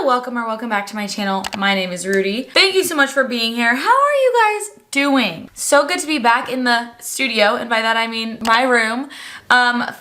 welcome or welcome back to my channel. My name is Rudy. Thank you so much for being here. How are you guys doing? So good to be back in the studio, and by that I mean my room,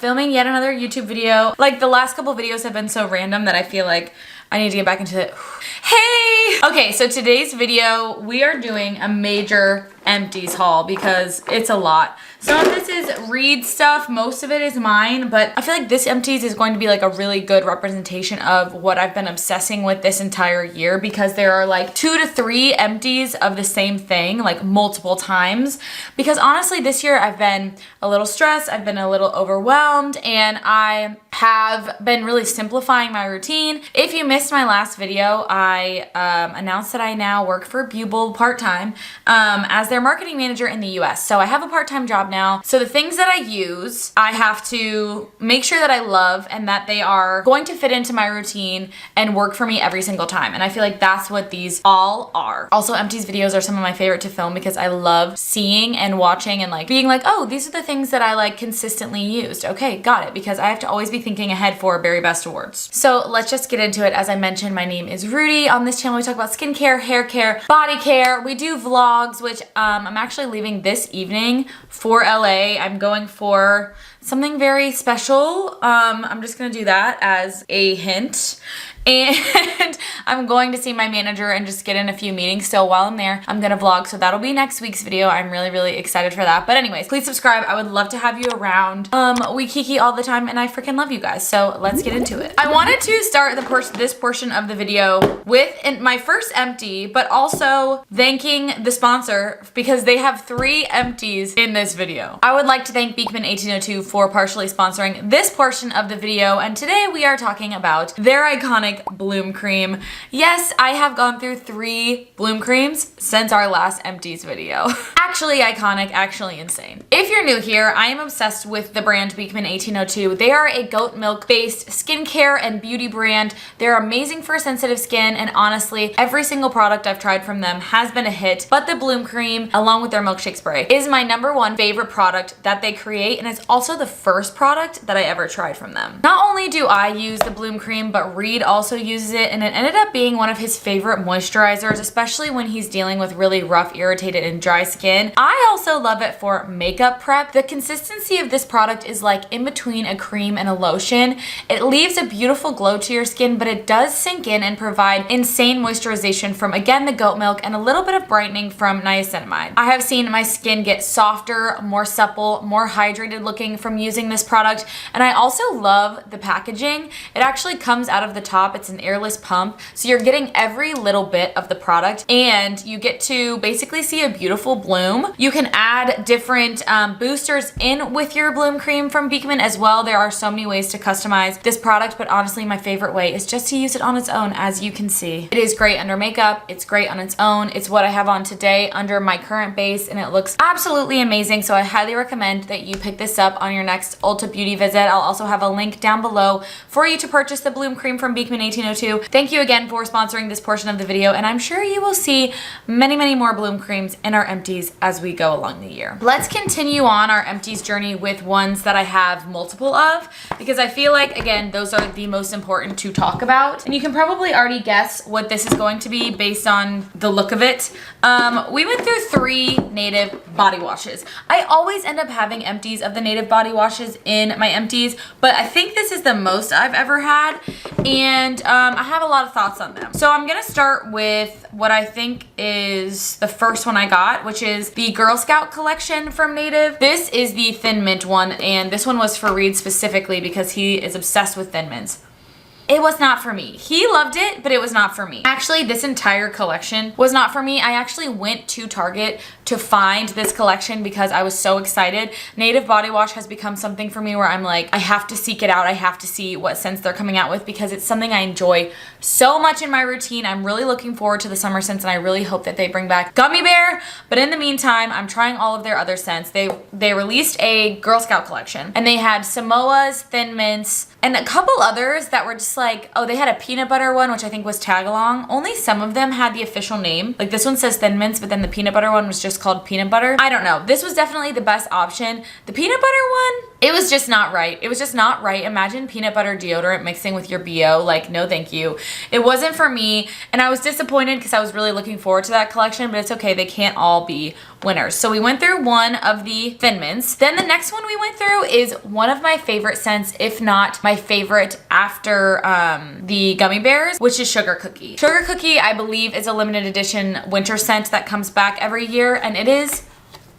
filming yet another YouTube video. Like, the last couple videos have been so random that I feel like I need to get back into it. Hey! Okay, so today's video, we are doing a major empties haul because it's a lot. Some of this is Reed stuff, most of it is mine, but I feel like this empties is going to be like a really good representation of what I've been obsessing with this entire year, because there are like 2 to 3 empties of the same thing, like multiple times. Because honestly, this year I've been a little stressed, I've been a little overwhelmed, and I have been really simplifying my routine. If you missed my last video, I announced that I now work for Buble part-time as their marketing manager in the US. So I have a part-time job now. So the things that I use, I have to make sure that I love and that they are going to fit into my routine and work for me every single time. And I feel like that's what these all are. Also, empties videos are some of my favorite to film because I love seeing and watching and like being like, oh, these are the things that I like consistently used. Okay, got it. Because I have to always be thinking ahead for Very Best Awards. So let's just get into it. As I mentioned, my name is Rudy. On this channel, we talk about skincare, hair care, body care. We do vlogs, which I'm actually leaving this evening for LA. I'm going for something very special. I'm just gonna do that as a hint. And I'm going to see my manager and just get in a few meetings. So while I'm there, I'm gonna vlog. So that'll be next week's video. I'm really, really excited for that. But anyways, please subscribe. I would love to have you around. We kiki all the time and I freaking love you guys. So let's get into it. I wanted to start this portion of the video with my first empty, but also thanking the sponsor because they have 3 empties in this video. I would like to thank Beekman 1802 for partially sponsoring this portion of the video. And today we are talking about their iconic Bloom cream. Yes, I have gone through 3 Bloom creams since our last empties video. Actually iconic, actually insane. If you're new here, I am obsessed with the brand Beekman 1802. They are a goat milk based skincare and beauty brand. They're amazing for sensitive skin, and honestly, every single product I've tried from them has been a hit, but the Bloom cream, along with their milkshake spray, is my #1 favorite product that they create, and it's also the first product that I ever tried from them. Not only do I use the Bloom cream, but Reed also uses it, and it ended up being one of his favorite moisturizers, especially when he's dealing with really rough, irritated, and dry skin. I also love it for makeup prep. The consistency of this product is like in between a cream and a lotion. It leaves a beautiful glow to your skin, but it does sink in and provide insane moisturization from, again, the goat milk and a little bit of brightening from niacinamide. I have seen my skin get softer, more supple, more hydrated looking from using this product, and I also love the packaging. It actually comes out of the top. It's an airless pump, so you're getting every little bit of the product and you get to basically see a beautiful bloom. You can add different boosters in with your Bloom cream from Beekman as well. There are so many ways to customize this product, but honestly my favorite way is just to use it on its own. As you can see, it is great under makeup, it's great on its own. It's what I have on today under my current base, and it looks absolutely amazing, so I highly recommend that you pick this up on your next Ulta Beauty visit. I'll also have a link down below for you to purchase the Bloom cream from Beekman 1802. Thank you again for sponsoring this portion of the video, and I'm sure you will see many, many more Bloom creams in our empties as we go along the year. Let's continue on our empties journey with ones that I have multiple of, because I feel like, again, those are the most important to talk about. And you can probably already guess what this is going to be based on the look of it. We went through 3 Native body washes. I always end up having empties of the Native body washes in my empties, but I think this is the most I've ever had, and I have a lot of thoughts on them. So I'm gonna start with what I think is the first one I got, which is the Girl Scout collection from Native. This is the Thin Mint one, and this one was for Reed specifically because he is obsessed with Thin Mints. It was not for me. He loved it, but it was not for me. Actually, this entire collection was not for me. I actually went to Target to find this collection because I was so excited. Native body wash has become something for me where I'm like, I have to seek it out. I have to see what scents they're coming out with because it's something I enjoy so much in my routine. I'm really looking forward to the summer scents, and I really hope that they bring back Gummy Bear. But in the meantime, I'm trying all of their other scents. They released a Girl Scout collection, and they had Samoas, Thin Mints, and a couple others that were just like, oh, they had a peanut butter one, which I think was tag along. Only some of them had the official name. Like this one says Thin Mints, but then the peanut butter one was just called peanut butter. I don't know. This was definitely the best option. The peanut butter one, it was just not right. It was just not right. Imagine peanut butter deodorant mixing with your BO. Like, no thank you. It wasn't for me, and I was disappointed because I was really looking forward to that collection, but it's okay. They can't all be winners. So we went through one of the Thin Mints. Then the next one we went through is one of my favorite scents, if not my favorite after the gummy bears, which is Sugar Cookie. Sugar Cookie, I believe, is a limited edition winter scent that comes back every year, and it is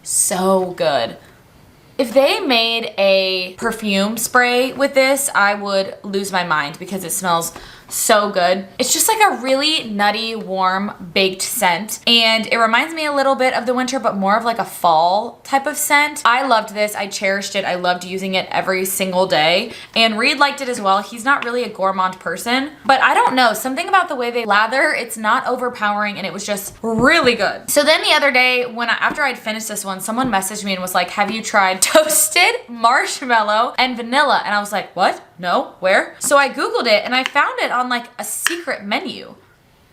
so good. If they made a perfume spray with this, I would lose my mind because it smells so good. It's just like a really nutty, warm, baked scent. And it reminds me a little bit of the winter, but more of like a fall type of scent. I loved this. I cherished it. I loved using it every single day. And Reed liked it as well. He's not really a gourmand person, but I don't know. Something about the way they lather, it's not overpowering, and it was just really good. So then the other day, after I'd finished this one, someone messaged me and was like, have you tried toasted marshmallow and vanilla? And I was like, what? No, where? So I Googled it and I found it on like a secret menu.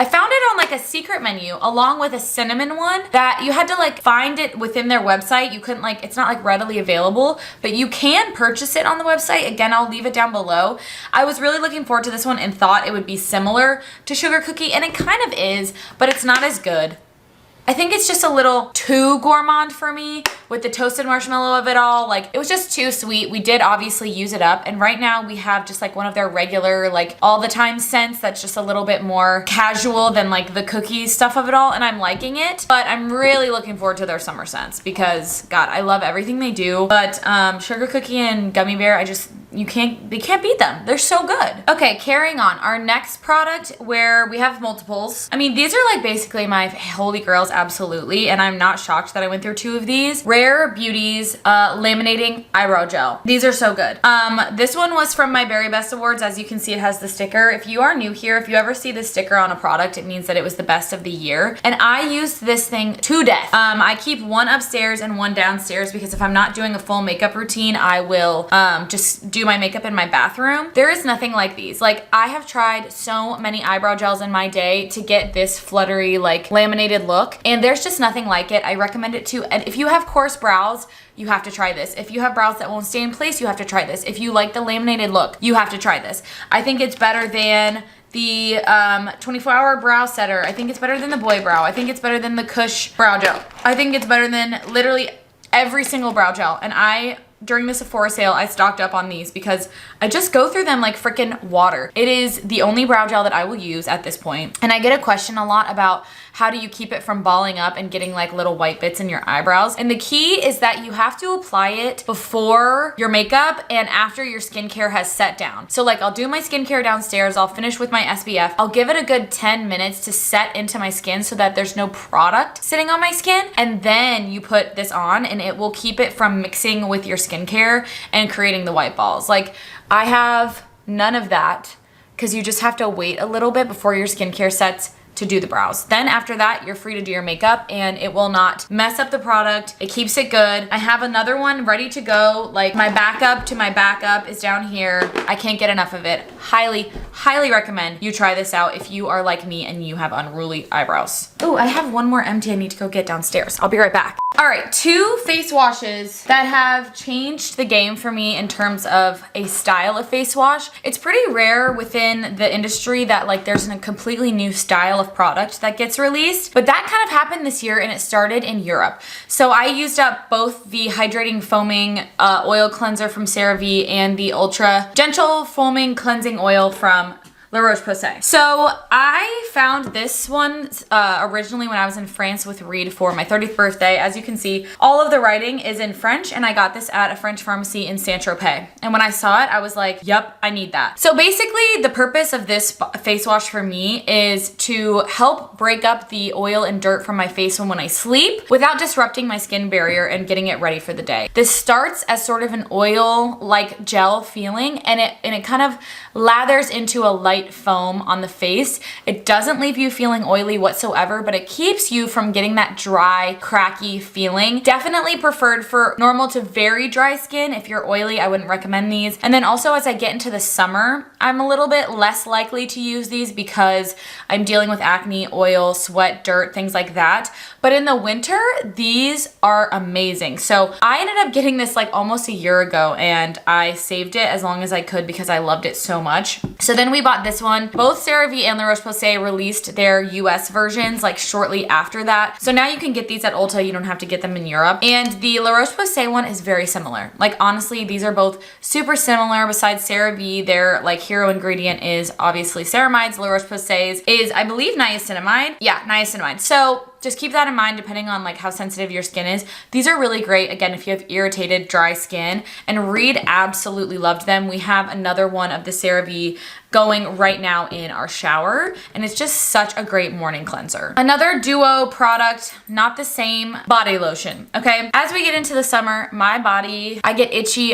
I found it on like a secret menu along with a cinnamon one that you had to like find it within their website. You couldn't like, it's not like readily available, but you can purchase it on the website. Again, I'll leave it down below. I was really looking forward to this one and thought it would be similar to Sugar Cookie, and it kind of is, but it's not as good. I think it's just a little too gourmand for me with the toasted marshmallow of it all. Like, it was just too sweet. We did obviously use it up, and right now we have just like one of their regular, like all the time scents that's just a little bit more casual than like the cookie stuff of it all, and I'm liking it. But I'm really looking forward to their summer scents because, God, I love everything they do. But Sugar Cookie and Gummy Bear, they can't beat them. They're so good. Okay, carrying on. Our next product, where we have multiples. I mean, these are like basically my holy grails, absolutely, and I'm not shocked that I went through two of these. Rare Beauty's Laminating Eyebrow Gel. These are so good. This one was from my Very Best Awards. As you can see, it has the sticker. If you are new here, if you ever see this sticker on a product, it means that it was the best of the year. And I used this thing to death. I keep one upstairs and one downstairs because if I'm not doing a full makeup routine, I will just do my makeup in my bathroom. There is nothing like these. Like, I have tried so many eyebrow gels in my day to get this fluttery, like laminated look, and there's just nothing like it. I recommend it too. And if you have coarse brows, you have to try this. If you have brows that won't stay in place, you have to try this. If you like the laminated look, you have to try this. I think it's better than the 24-hour brow setter. I think it's better than the Boy Brow. I think it's better than the Kush brow gel. I think it's better than literally every single brow gel. And during the Sephora sale, I stocked up on these because I just go through them like freaking water. It is the only brow gel that I will use at this point. And I get a question a lot about how do you keep it from balling up and getting like little white bits in your eyebrows. And the key is that you have to apply it before your makeup and after your skincare has set down. So like, I'll do my skincare downstairs, I'll finish with my SPF, I'll give it a good 10 minutes to set into my skin so that there's no product sitting on my skin, and then you put this on and it will keep it from mixing with your skincare and creating the white balls. Like, I have none of that because you just have to wait a little bit before your skincare sets to do the brows. Then after that, you're free to do your makeup and it will not mess up the product. It keeps it good. I have another one ready to go. Like, my backup to my backup is down here. I can't get enough of it. Highly, highly recommend you try this out if you are like me and you have unruly eyebrows. Oh, I have one more empty I need to go get downstairs. I'll be right back. All right, 2 face washes that have changed the game for me in terms of a style of face wash. It's pretty rare within the industry that like there's a completely new style of product that gets released, but that kind of happened this year and it started in Europe. So I used up both the Hydrating Foaming Oil Cleanser from CeraVe and the Ultra Gentle Foaming Cleansing Oil from La Roche-Posay. So I found this one originally when I was in France with Reed for my 30th birthday. As you can see, all of the writing is in French, and I got this at a French pharmacy in Saint-Tropez. And when I saw it, I was like, yep, I need that. So basically, the purpose of this face wash for me is to help break up the oil and dirt from my face when I sleep without disrupting my skin barrier and getting it ready for the day. This starts as sort of an oil-like gel feeling, and it kind of lathers into a light light foam on the face. It doesn't leave you feeling oily whatsoever, but it keeps you from getting that dry, cracky feeling. Definitely preferred for normal to very dry skin. If you're oily, I wouldn't recommend these. And then also as I get into the summer, I'm a little bit less likely to use these because I'm dealing with acne, oil, sweat, dirt, things like that. But in the winter, these are amazing. So I ended up getting this like almost a year ago, and I saved it as long as I could because I loved it so much. So then we bought this one. Both CeraVe and La Roche-Posay released their US versions like shortly after that. So now you can get these at Ulta. You don't have to get them in Europe. And the La Roche-Posay one is very similar. Like honestly, these are both super similar. Besides CeraVe, their like hero ingredient is obviously ceramides. La Roche-Posay's is, I believe, niacinamide. Yeah, niacinamide. So just keep that in mind depending on like how sensitive your skin is. These are really great, again, if you have irritated, dry skin. And Reed absolutely loved them. We have another one of the CeraVe going right now in our shower, and it's just such a great morning cleanser. Another duo product, not the same, body lotion, okay? As we get into the summer, my body, I get itchy,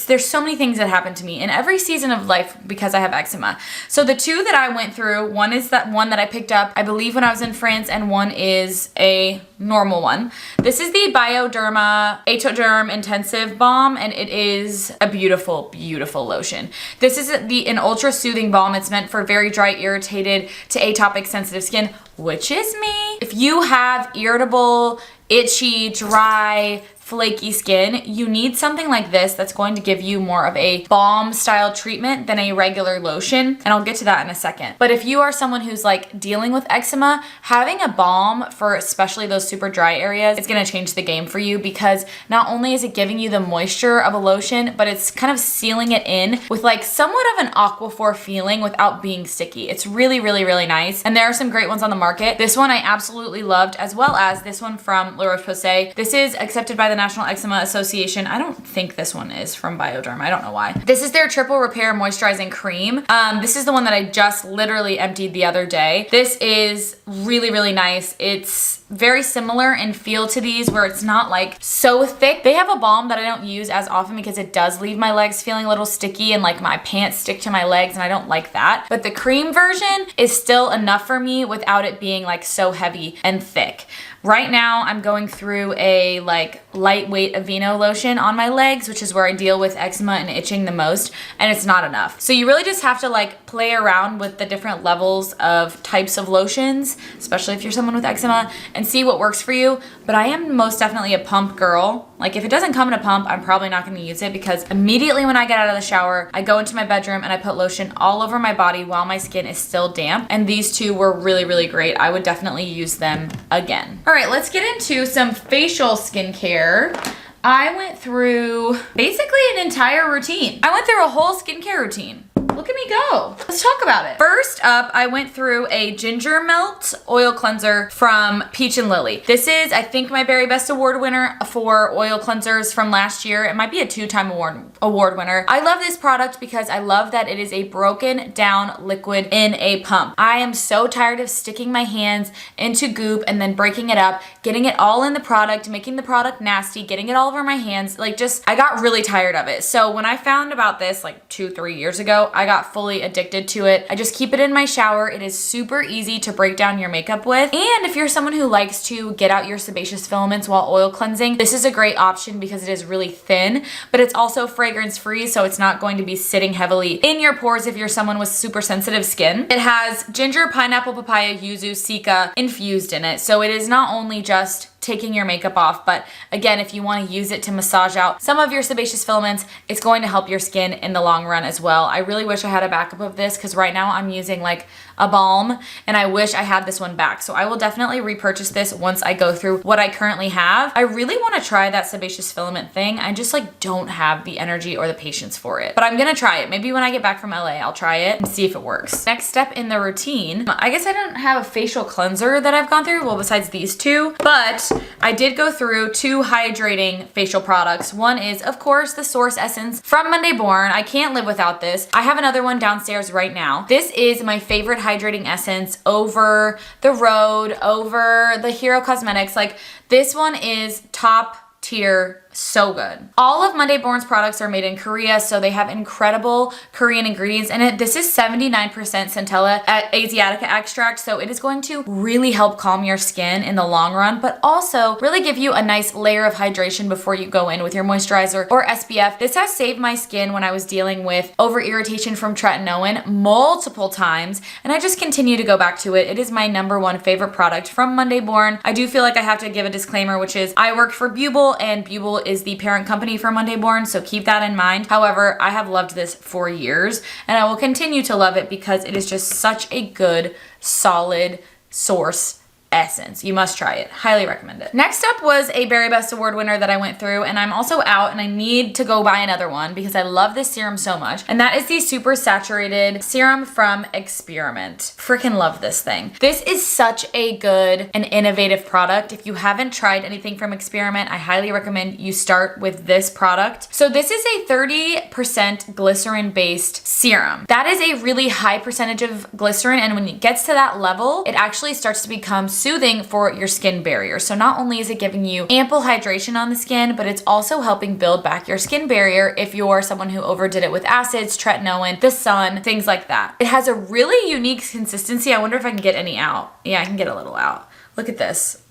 there's so many things that happen to me in every season of life because I have eczema. So the two that I went through, one is that one that I picked up, I believe when I was in France, and one is a normal one. This is the Bioderma Atoderm Intensive Balm, and it is a beautiful, beautiful lotion. This is an ultra soothing balm. It's meant for very dry, irritated to atopic sensitive skin, which is me. If you have irritable, itchy, dry, flaky skin, you need something like this that's going to give you more of a balm style treatment than a regular lotion, and I'll get to that in a second. But if you are someone who's like dealing with eczema, having a balm for especially those super dry areas, it's gonna change the game for you, because not only is it giving you the moisture of a lotion, but it's kind of sealing it in with like somewhat of an aquaphor feeling without being sticky. It's really, really, really nice. And there are some great ones on the market. This one I absolutely loved, as well as this one from La Roche-Posay. This is accepted by the National Eczema Association. I don't think this one is from Bioderma. I don't know why. This is their Triple Repair Moisturizing Cream. This is the one that I just literally emptied the other day. This is really, really nice. It's very similar in feel to these, where it's not like so thick. They have a balm that I don't use as often because it does leave my legs feeling a little sticky and like my pants stick to my legs, and I don't like that. But the cream version is still enough for me without it being like so heavy and thick. Right now, I'm going through a like lightweight Aveeno lotion on my legs, which is where I deal with eczema and itching the most, and it's not enough. So you really just have to like play around with the different levels of types of lotions, especially if you're someone with eczema, and see what works for you. But I am most definitely a pump girl. Like if it doesn't come in a pump, I'm probably not gonna use it, because immediately when I get out of the shower, I go into my bedroom and I put lotion all over my body while my skin is still damp. And these two were really, really great. I would definitely use them again. All right, let's get into some facial skincare. I went through basically an entire routine. I went through a whole skincare routine. Look at me go. Let's talk about it. First up, I went through a ginger melt oil cleanser from Peach and Lily. This is, I think, my very best award winner for oil cleansers from last year. It might be a 2-time award winner. I love this product because I love that it is a broken down liquid in a pump. I am so tired of sticking my hands into goop and then breaking it up, getting it all in the product, making the product nasty, getting it all over my hands. Like I got really tired of it. So when I found about this like 2-3 years ago, I got fully addicted to it. I just keep it in my shower. It is super easy to break down your makeup with. And if you're someone who likes to get out your sebaceous filaments while oil cleansing, this is a great option because it is really thin, but it's also fragrance free, so it's not going to be sitting heavily in your pores if you're someone with super sensitive skin. It has ginger, pineapple, papaya, yuzu, cica infused in it. So it is not only just taking your makeup off, but again, if you want to use it to massage out some of your sebaceous filaments, it's going to help your skin in the long run as well. I really wish I had a backup of this, because right now I'm using like a balm, and I wish I had this one back. So I will definitely repurchase this once I go through what I currently have. I really want to try that sebaceous filament thing. I just like don't have the energy or the patience for it, but I'm gonna try it. Maybe when I get back from LA, I'll try it and see if it works. Next step in the routine, I guess I don't have a facial cleanser that I've gone through, well, besides these two, but I did go through 2 hydrating facial products. One is, of course, the Source Essence from Monday Born. I can't live without this. I have another one downstairs right now. This is my favorite hydrating essence over the Road, over the Hero Cosmetics. Like, this one is top tier so good. All of Monday Born's products are made in Korea, so they have incredible Korean ingredients in it. This is 79% Centella Asiatica extract, so it is going to really help calm your skin in the long run, but also really give you a nice layer of hydration before you go in with your moisturizer or SPF. This has saved my skin when I was dealing with over irritation from tretinoin multiple times, and I just continue to go back to it. It is my #1 favorite product from Monday Born. I do feel like I have to give a disclaimer, which is I work for Bubel, and Bubel is the parent company for Monday Born, so keep that in mind. However, I have loved this for years, and I will continue to love it because it is just such a good, solid source essence. You must try it. Highly recommend it. Next up was a Berry Best Award winner that I went through, and I'm also out and I need to go buy another one because I love this serum so much, and that is the Supersaturated Serum from Experiment. Freaking love this thing. This is such a good and innovative product. If you haven't tried anything from Experiment, I highly recommend you start with this product. So this is a 30% glycerin-based serum. That is a really high percentage of glycerin, and when it gets to that level, it actually starts to become soothing for your skin barrier. So not only is it giving you ample hydration on the skin, but it's also helping build back your skin barrier if you're someone who overdid it with acids, tretinoin, the sun, things like that. It has a really unique consistency. I wonder if I can get any out. Yeah, I can get a little out. Look at this.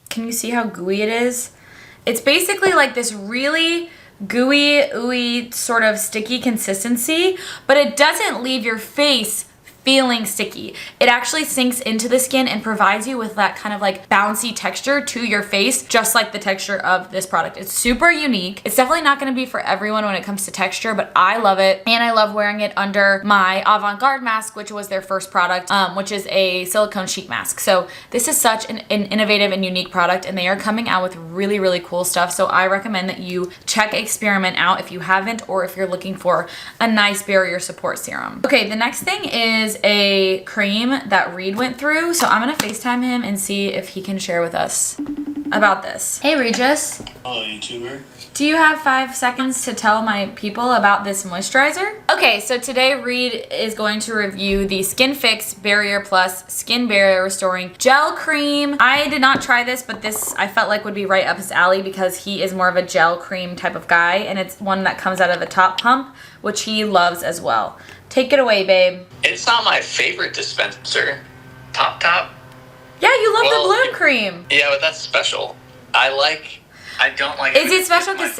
Can you see how gooey it is? It's basically like this really gooey, ooey, sort of sticky consistency, but it doesn't leave your face feeling sticky. It actually sinks into the skin and provides you with that kind of like bouncy texture to your face, just like the texture of this product. It's super unique. It's definitely not going to be for everyone when it comes to texture, but I love it, and I love wearing it under my Avant-Garde mask, which was their first product, which is a silicone sheet mask. So this is such an innovative and unique product, and they are coming out with really, really cool stuff. So I recommend that you check Experiment out if you haven't, or if you're looking for a nice barrier support serum. Okay, the next thing is a cream that Reed went through. So I'm gonna FaceTime him and see if he can share with us about this. Hey Regis. Hello, YouTuber. Do you have 5 seconds to tell my people about this moisturizer? Okay, so today Reed is going to review the Skin Fix Barrier Plus Skin Barrier Restoring Gel Cream. I did not try this, but this I felt like would be right up his alley because he is more of a gel cream type of guy, and it's one that comes out of a top pump, which he loves as well. Take it away, babe. It's not my favorite dispenser. Top. Yeah, you love the bloom cream. Yeah, but that's special. I don't like. Is it special because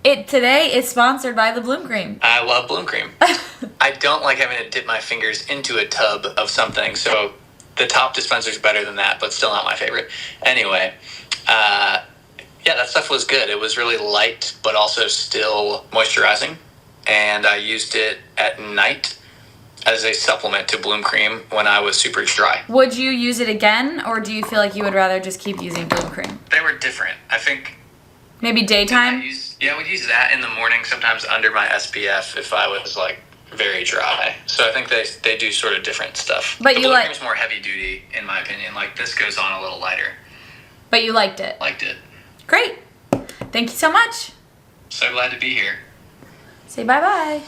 today is sponsored by the bloom cream? I love bloom cream. I don't like having to dip my fingers into a tub of something. So the top dispenser is better than that, but still not my favorite. Anyway, yeah, that stuff was good. It was really light, but also still moisturizing. And I used it at night as a supplement to bloom cream when I was super dry. Would you use it again, or do you feel like you would rather just keep using bloom cream? They were different. I think maybe daytime? I would use that in the morning, sometimes under my SPF if I was like very dry. So I think they do sort of different stuff. But the you bloom cream's more heavy duty in my opinion. Like this goes on a little lighter. But you liked it? Liked it. Great. Thank you so much. So glad to be here. Say bye-bye.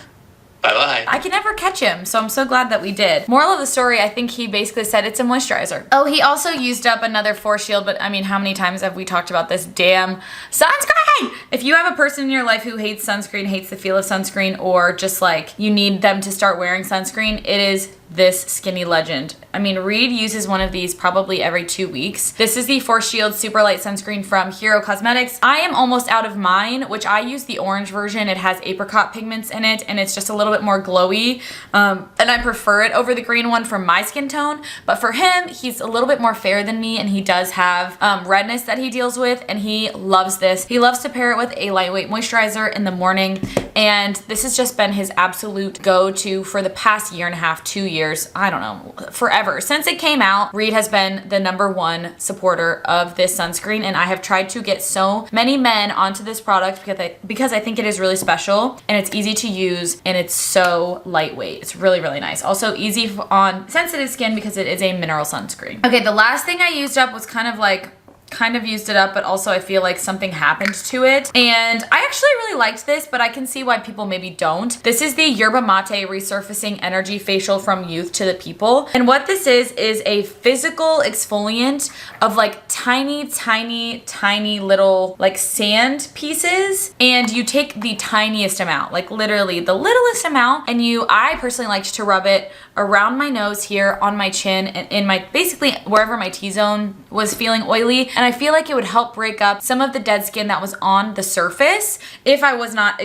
Bye-bye. I can never catch him, so I'm so glad that we did. Moral of the story, I think he basically said it's a moisturizer. Oh, he also used up another Force Shield, but I mean, how many times have we talked about this damn sunscreen? If you have a person in your life who hates sunscreen, hates the feel of sunscreen, or just like you need them to start wearing sunscreen, it is this skinny legend. I mean, Reed uses one of these probably every 2 weeks. This is the Force Shield Super Light Sunscreen from Hero Cosmetics. I am almost out of mine, which I use the orange version. It has apricot pigments in it, and it's just a little bit more glowy. And I prefer it over the green one for my skin tone. But for him, he's a little bit more fair than me, and he does have redness that he deals with, and he loves this. He loves to pair it with a lightweight moisturizer in the morning, and this has just been his absolute go-to for the past year and a half, 2 years. I don't know, forever. Since it came out, Reed has been the #1 supporter of this sunscreen, and I have tried to get so many men onto this product because I think it is really special, and it's easy to use, and it's so lightweight. It's really, really nice. Also easy on sensitive skin because it is a mineral sunscreen. Okay, the last thing I used up was kind of like kind of used it up, but also I feel like something happened to it. And I actually really liked this, but I can see why people maybe don't. This is the Yerba Mate Resurfacing Energy Facial from Youth to the People. And what this is a physical exfoliant of like tiny, tiny, tiny little like sand pieces. And you take the tiniest amount, like literally the littlest amount. And I personally liked to rub it around my nose here, on my chin, and in my, basically wherever my T-zone was feeling oily. And I feel like it would help break up some of the dead skin that was on the surface if I was not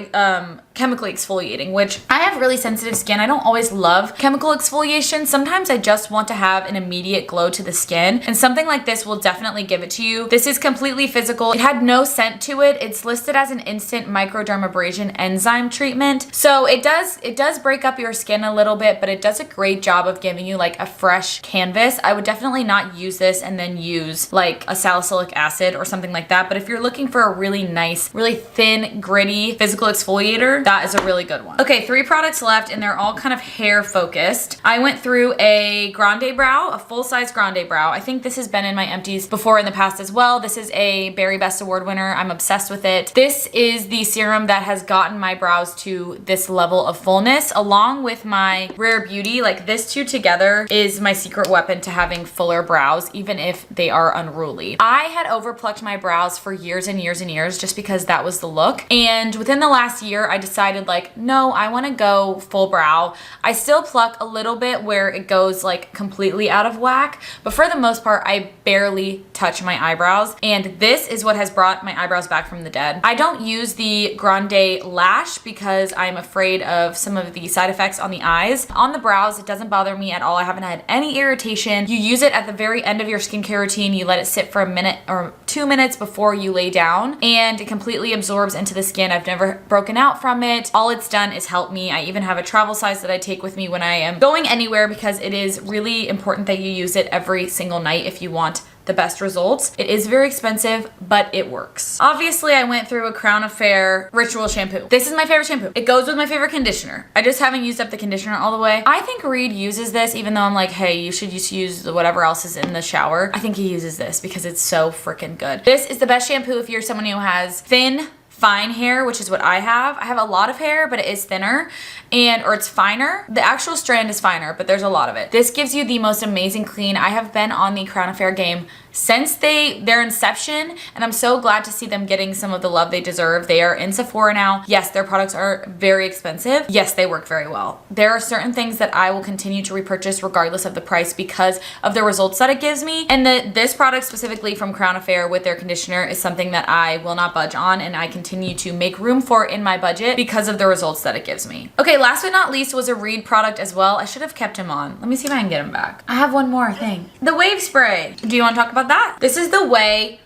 chemically exfoliating, which I have really sensitive skin. I don't always love chemical exfoliation. Sometimes I just want to have an immediate glow to the skin, and something like this will definitely give it to you. This is completely physical. It had no scent to it. It's listed as an instant microdermabrasion enzyme treatment. So it does break up your skin a little bit, but it does a great job of giving you like a fresh canvas. I would definitely not use this and then use like a salicylic acid or something like that. But if you're looking for a really nice, really thin, gritty physical exfoliator, that is a really good one. Okay, 3 products left, and they're all kind of hair focused. I went through a grande brow, a full-size grande brow. I think this has been in my empties before in the past as well. This is a Berry Best Award winner. I'm obsessed with it. This is the serum that has gotten my brows to this level of fullness, along with my Rare Beauty. Like, this two together is my secret weapon to having fuller brows, even if they are unruly. I had overplucked my brows for years and years and years just because that was the look. And within the last year, I decided like, no, I want to go full brow. I still pluck a little bit where it goes like completely out of whack, but for the most part, I barely touch my eyebrows. And this is what has brought my eyebrows back from the dead. I don't use the Grande Lash because I'm afraid of some of the side effects on the eyes. On the brows, it doesn't bother me at all. I haven't had any irritation. You use it at the very end of your skincare routine. You let it sit for a minute or 2 minutes before you lay down, and it completely absorbs into the skin. I've never broken out from it. All it's done is help me. I even have a travel size that I take with me when I am going anywhere because it is really important that you use it every single night if you want the best results. It is very expensive, but it works. Obviously, I went through a Crown Affair Ritual shampoo. This is my favorite shampoo. It goes with my favorite conditioner. I just haven't used up the conditioner all the way. I think Reed uses this, even though I'm like, hey, you should just use whatever else is in the shower. I think he uses this because it's so freaking good. This is the best shampoo if you're someone who has thin, fine hair, which is what I have. I have a lot of hair, but it is thinner or it's finer. The actual strand is finer, but there's a lot of it. This gives you the most amazing clean. I have been on the Crown Affair game since their inception, and I'm so glad to see them getting some of the love they deserve. They are in Sephora now. Yes, their products are very expensive. Yes, they work very well. There are certain things that I will continue to repurchase regardless of the price because of the results that it gives me. And this product specifically from Crown Affair with their conditioner is something that I will not budge on, and I continue to make room for in my budget because of the results that it gives me. Okay, last but not least was a Reed product as well. I should have kept him on. Let me see if I can get him back. I have one more thing. The Wave Spray. Do you want to talk about that? This is the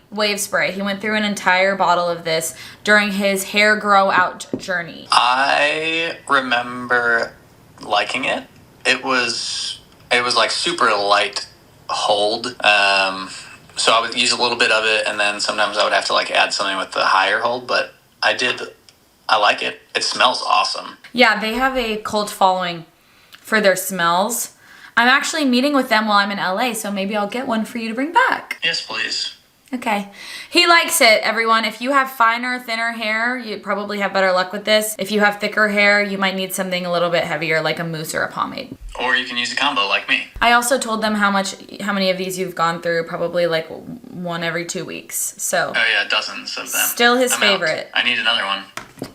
Wave Spray. He went through an entire bottle of this during his hair grow out journey. I remember liking it. It was like super light hold. So I would use a little bit of it, and then sometimes I would have to like add something with the higher hold, but I like it. It smells awesome. Yeah, they have a cult following for their smells. I'm actually meeting with them while I'm in LA, so maybe I'll get one for you to bring back. Yes, please. Okay. He likes it, everyone. If you have finer, thinner hair, you probably have better luck with this. If you have thicker hair, you might need something a little bit heavier like a mousse or a pomade. Or you can use a combo like me. I also told them how many of these you've gone through, probably like one every 2 weeks. So. Oh yeah, dozens of them. Still his favorite. I need another one.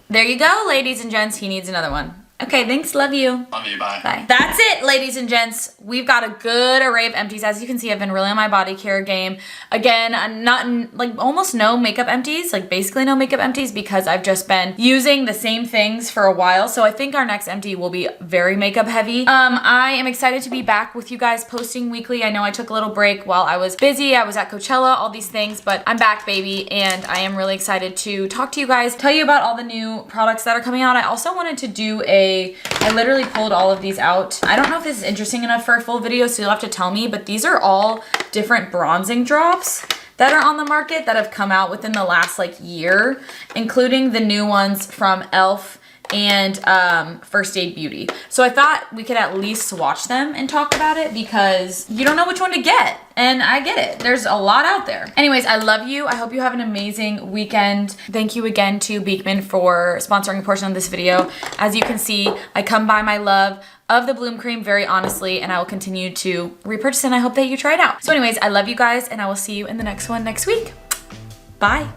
There you go, ladies and gents. He needs another one. Okay, thanks. Love you. Love you. Bye. Bye. That's it, ladies and gents. We've got a good array of empties. As you can see, I've been really on my body care game. Again, I'm not like almost no makeup empties, like basically no makeup empties because I've just been using the same things for a while. So I think our next empty will be very makeup heavy. I am excited to be back with you guys posting weekly. I know I took a little break while I was busy. I was at Coachella, all these things, but I'm back, baby. And I am really excited to talk to you guys, tell you about all the new products that are coming out. I also wanted to do I literally pulled all of these out. I don't know if this is interesting enough for a full video, so you'll have to tell me, but these are all different bronzing drops that are on the market that have come out within the last like year, including the new ones from e.l.f. and First Aid Beauty. So I thought we could at least swatch them and talk about it because you don't know which one to get. And I get it. There's a lot out there. Anyways, I love you. I hope you have an amazing weekend. Thank you again to Beekman for sponsoring a portion of this video. As you can see, I come by my love of the Bloom Cream very honestly, and I will continue to repurchase it, and I hope that you try it out. So anyways, I love you guys, and I will see you in the next one next week. Bye.